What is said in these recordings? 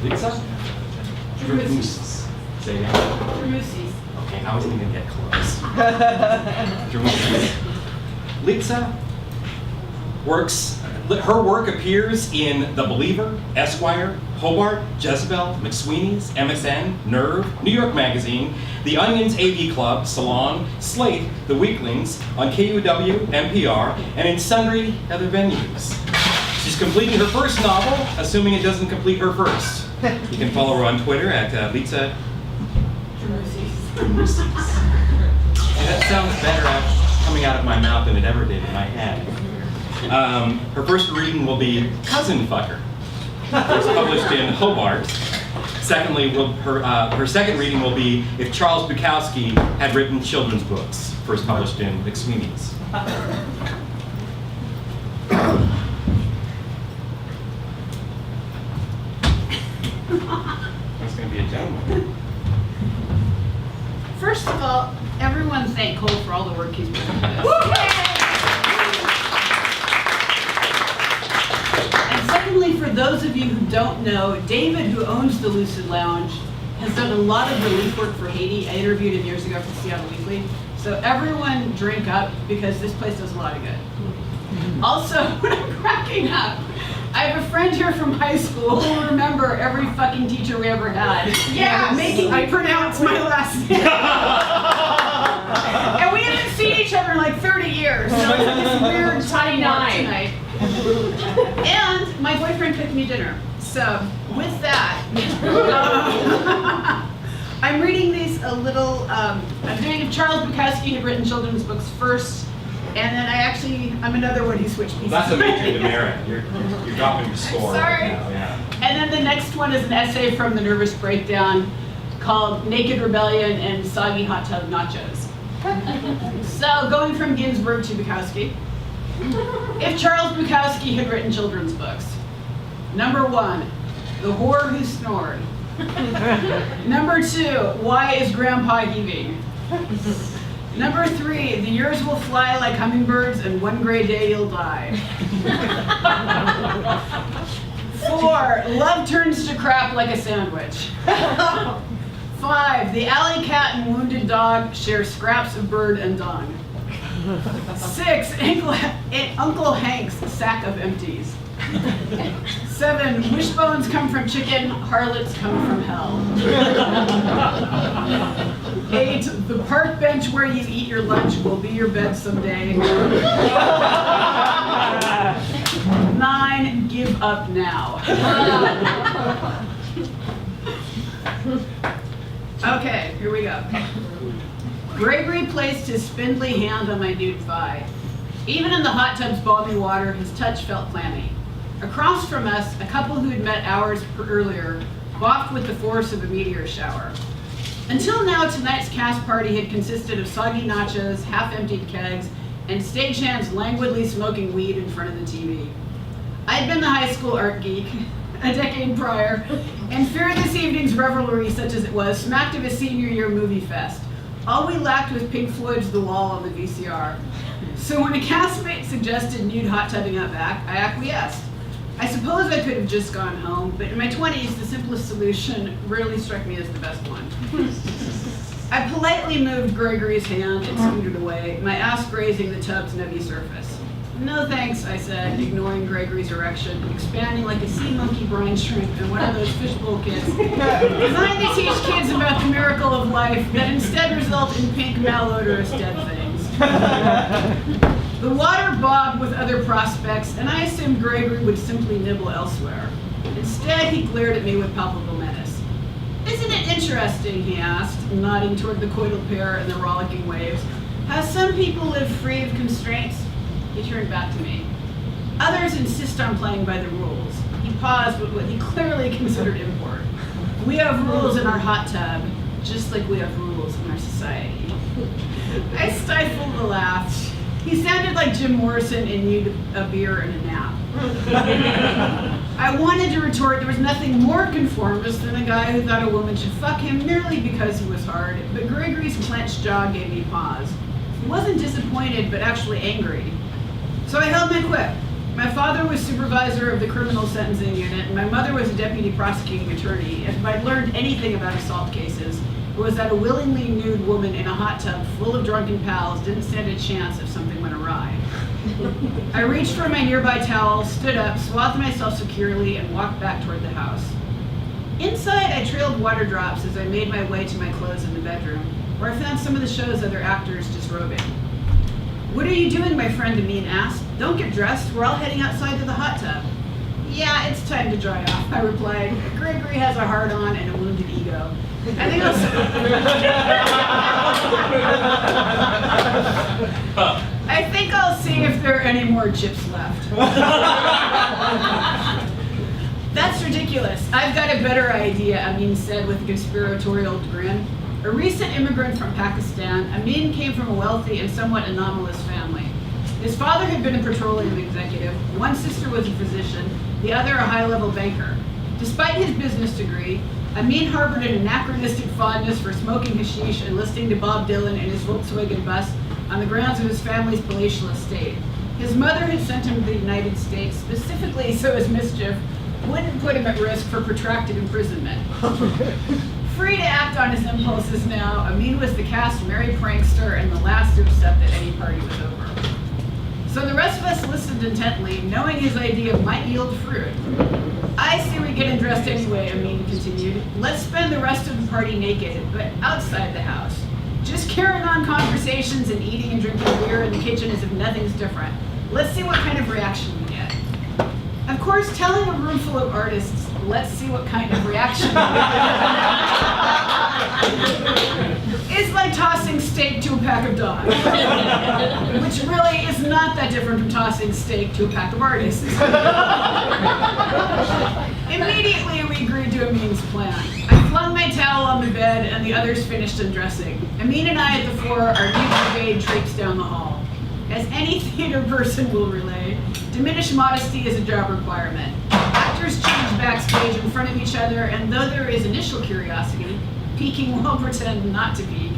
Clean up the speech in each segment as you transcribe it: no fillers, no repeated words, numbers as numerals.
Litsa Dremousis. Say it again. Dremousis. Okay, I wasn't even gonna get close. Dremousis. Litsa works. Her work appears in The Believer, Esquire, Hobart, Jezebel, McSweeney's, MSN, Nerve, New York Magazine, The Onion's AV Club, Salon, Slate, The Weaklings, on KUW, NPR, and in sundry other venues. She's completing her first novel, assuming it doesn't complete her first. You can follow her on Twitter at Litsa Dremousis. And that sounds better coming out of my mouth than it ever did in my head. Her first reading will be Cousin Fucker. It's published in Hobart. Secondly, her second reading will be If Charles Bukowski Had Written Children's Books, first published in McSweeney's. That's going to be a gentleman. First of all, everyone thank Cole for all the work he's put into this. And secondly, for those of you who don't know, David, who owns the Lucid Lounge, has done a lot of relief work for Haiti. I interviewed him years ago for Seattle Weekly. So everyone drink up because this place does a lot of good. Also, when I'm cracking up, I have a friend here from high school who will remember every fucking teacher we ever had. Yeah, making me pronounce my last name. And we haven't seen each other in like 30 years. So it's this weird tiny night tonight. And my boyfriend cooked me dinner. So with that, I'm reading these a little. I'm doing if Charles Bukowski had written children's books first. And then I'm another one who switched pieces. That's a major demerit. You're dropping your score. Sorry. Right now, yeah. And then the next one is an essay from The Nervous Breakdown called Naked Rebellion and Soggy Hot Tub Nachos. So going from Ginsberg to Bukowski. If Charles Bukowski had written children's books. Number 1, The Whore Who Snored. Number 2, Why is Grandpa Heaving? Number 3, the years will fly like hummingbirds and one gray day you'll die. 4, love turns to crap like a sandwich. 5, the alley cat and wounded dog share scraps of bird and dong. 6, Uncle Hank's sack of empties. 7, wishbones come from chicken, harlots come from hell. 8, the park bench where you eat your lunch will be your bed someday. 9, give up now. Okay, here we go. Gregory placed his spindly hand on my nude thigh. Even in the hot tub's balmy water, his touch felt clammy. Across from us, a couple who had met hours earlier balked with the force of a meteor shower. Until now, tonight's cast party had consisted of soggy nachos, half-emptied kegs, and stagehands languidly smoking weed in front of the TV. I'd been the high school art geek a decade prior, and feared this evening's revelry, such as it was, smacked of a senior year movie fest. All we lacked was Pink Floyd's The Wall on the VCR. So when a castmate suggested nude hot tubbing out back, I acquiesced. I suppose I could have just gone home, but in my 20s, the simplest solution rarely struck me as the best one. I politely moved Gregory's hand and scooted away, my ass grazing the tub's nubby surface. No thanks, I said, ignoring Gregory's erection, expanding like a sea monkey brine shrimp in one of those fishbowl kits, designed to teach kids about the miracle of life that instead result in pink, malodorous dead things. The water bobbed with other prospects, and I assumed Gregory would simply nibble elsewhere. Instead, he glared at me with palpable menace. Isn't it interesting, he asked, nodding toward the coital pair and the rollicking waves, how some people live free of constraints? He turned back to me. Others insist on playing by the rules. He paused with what he clearly considered import. We have rules in our hot tub, just like we have rules in our society. I stifled a laugh. He sounded like Jim Morrison in Need a Beer and a Nap. I wanted to retort there was nothing more conformist than a guy who thought a woman should fuck him merely because he was hard, but Gregory's clenched jaw gave me pause. He wasn't disappointed, but actually angry. So I held my quip. My father was supervisor of the criminal sentencing unit, and my mother was a deputy prosecuting attorney. If I'd learned anything about assault cases, it was that a willingly nude woman in a hot tub full of drunken pals didn't stand a chance if something went awry. I reached for my nearby towel, stood up, swathed myself securely, and walked back toward the house. Inside, I trailed water drops as I made my way to my clothes in the bedroom, where I found some of the show's other actors disrobing. "What are you doing?" my friend Amin asked. "Don't get dressed, we're all heading outside to the hot tub." "Yeah, it's time to dry off," I replied. "Gregory has a hard-on and a wounded ego. I think I'll see if there are any more chips left." "That's ridiculous. I've got a better idea," Amin said with a conspiratorial grin. A recent immigrant from Pakistan, Amin came from a wealthy and somewhat anomalous family. His father had been a petroleum executive, one sister was a physician, the other a high-level banker. Despite his business degree, Amin harbored an anachronistic fondness for smoking hashish and listening to Bob Dylan in his Volkswagen bus on the grounds of his family's palatial estate. His mother had sent him to the United States specifically so his mischief wouldn't put him at risk for protracted imprisonment. Free to act on his impulses now, Amin was the cast merry prankster and the last to accept that any party was over. So the rest of us listened intently, knowing his idea might yield fruit. "I say we get undressed anyway," Amin continued. "Let's spend the rest of the party naked, but outside the house. Just carrying on conversations and eating and drinking beer in the kitchen as if nothing's different. Let's see what kind of reaction we get." Of course, telling a room full of artists, "Let's see what kind of reaction we get," is like tossing steak to a pack of dogs, which really is not that different from tossing steak to a pack of artists. Immediately, we agreed to Amin's plan. I flung my towel on the bed, and the others finished undressing. Amin and I at the floor, our new brigade traipsed down the hall. As any theater person will relay, diminished modesty is a job requirement. Actors change backstage in front of each other, and though there is initial curiosity, peeking will pretend not to peek.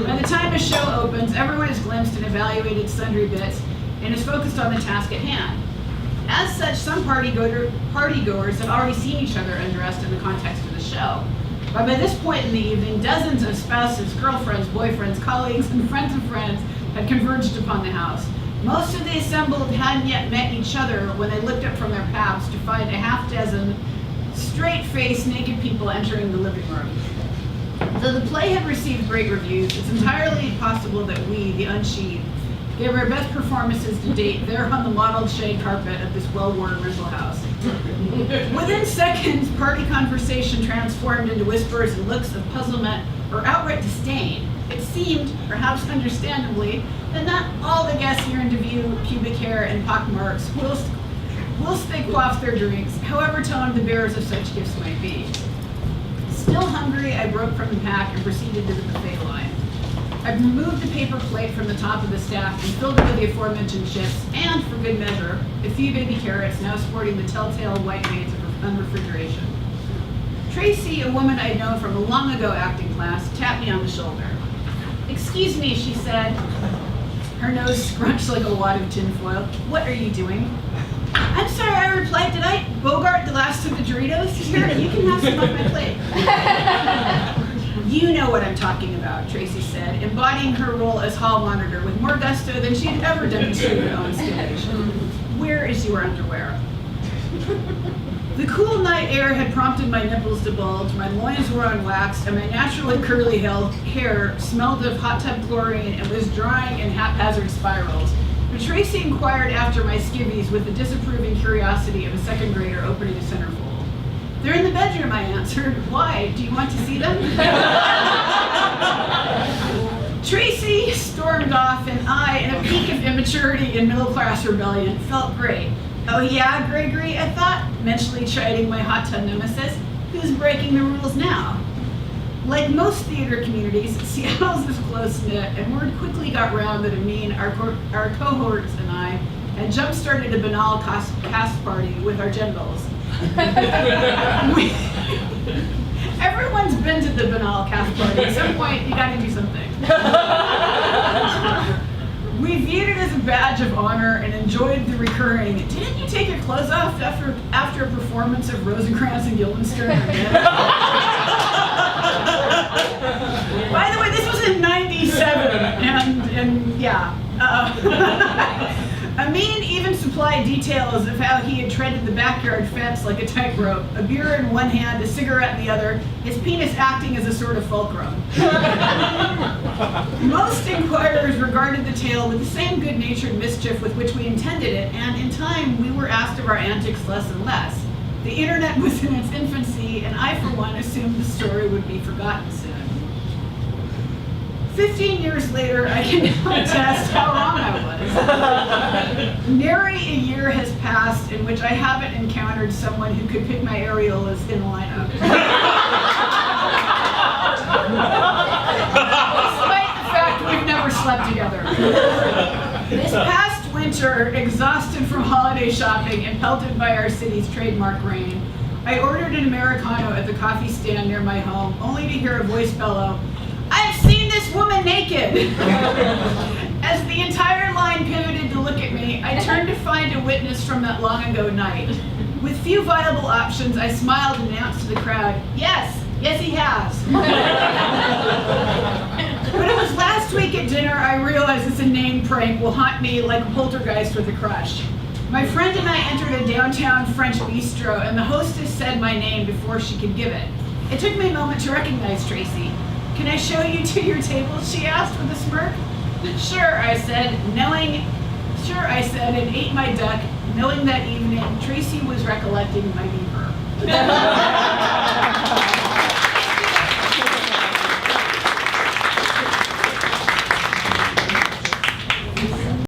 By the time a show opens, everyone has glimpsed and evaluated sundry bits and is focused on the task at hand. As such, some partygoers have already seen each other undressed in the context of the show. But by this point in the evening, dozens of spouses, girlfriends, boyfriends, colleagues, and friends of friends had converged upon the house. Most of the assembled hadn't yet met each other when they looked up from their paps to find a half dozen straight-faced naked people entering the living room. Though the play had received great reviews, it's entirely possible that we, the unsheathed, gave our best performances to date there on the mottled shade carpet of this well-worn rental house. Within seconds, party conversation transformed into whispers and looks of puzzlement or outright disdain. It seemed, perhaps understandably, that not all the guests yearned to view pubic hair and pockmarks whilst they quaffed their drinks, however toned the bearers of such gifts might be. Still hungry, I broke from the pack and proceeded to the buffet line. I removed a paper plate from the top of the stack and filled it with the aforementioned chips, and, for good measure, a few baby carrots now sporting the telltale white veins of unrefrigeration. Tracy, a woman I'd known from a long ago acting class, tapped me on the shoulder. "Excuse me," she said, her nose scrunched like a wad of tinfoil. "What are you doing?" "I'm sorry," I replied. "Did I bogart the last of the Doritos? Here, you can have some off my plate." "You know what I'm talking about," Tracy said, embodying her role as hall monitor with more gusto than she had ever demonstrated on stage. "Where is your underwear?" The cool night air had prompted my nipples to bulge, my loins were unwaxed, and my naturally curly hair smelled of hot tub chlorine and was drying in haphazard spirals. But Tracy inquired after my skivvies with the disapproving curiosity of a second grader opening a centerfold. "They're in the bedroom," I answered. "Why? Do you want to see them?" Tracy stormed off, and I, in a peak of immaturity and middle-class rebellion, felt great. "Oh yeah, Gregory," I thought, mentally chiding my hot tub nemesis. "Who's breaking the rules now?" Like most theater communities, Seattle's is close-knit, and word quickly got round that Amin, our cohorts, and I had jump-started a banal cast party with our genitals. Everyone's been to the banal cast party. At some point, you gotta do something. We viewed it as a badge of honor and enjoyed the recurring, didn't you take your clothes off after a performance of Rosencrantz and Guildenstern? By the way, this was in '97, and yeah. Amin even supplied details of how he had treaded the backyard fence like a tightrope, a beer in one hand, a cigarette in the other, his penis acting as a sort of fulcrum. Most inquirers regarded the tale with the same good-natured mischief with which we intended it, and in time we were asked of our antics less and less. The internet was in its infancy, and I, for one, assumed the story would be forgotten soon. 15 years later, I can now attest how wrong I was. Nary a year has passed in which I haven't encountered someone who could pick my areolas in a lineup. Despite the fact we've never slept together. This past winter, exhausted from holiday shopping and pelted by our city's trademark rain, I ordered an Americano at the coffee stand near my home, only to hear a voice bellow, "I've seen this woman naked!" As the entire line pivoted to look at me, I turned to find a witness from that long ago night. With few viable options, I smiled and announced to the crowd, yes he has. But it was last week at dinner I realized this inane prank will haunt me like a poltergeist with a crush. My friend and I entered a downtown French bistro, and the hostess said my name before she could give it. It took me a moment to recognize Tracy. "Can I show you to your table?" she asked with a smirk. Sure, I said, and ate my duck, knowing that evening Tracy was recollecting my beaver.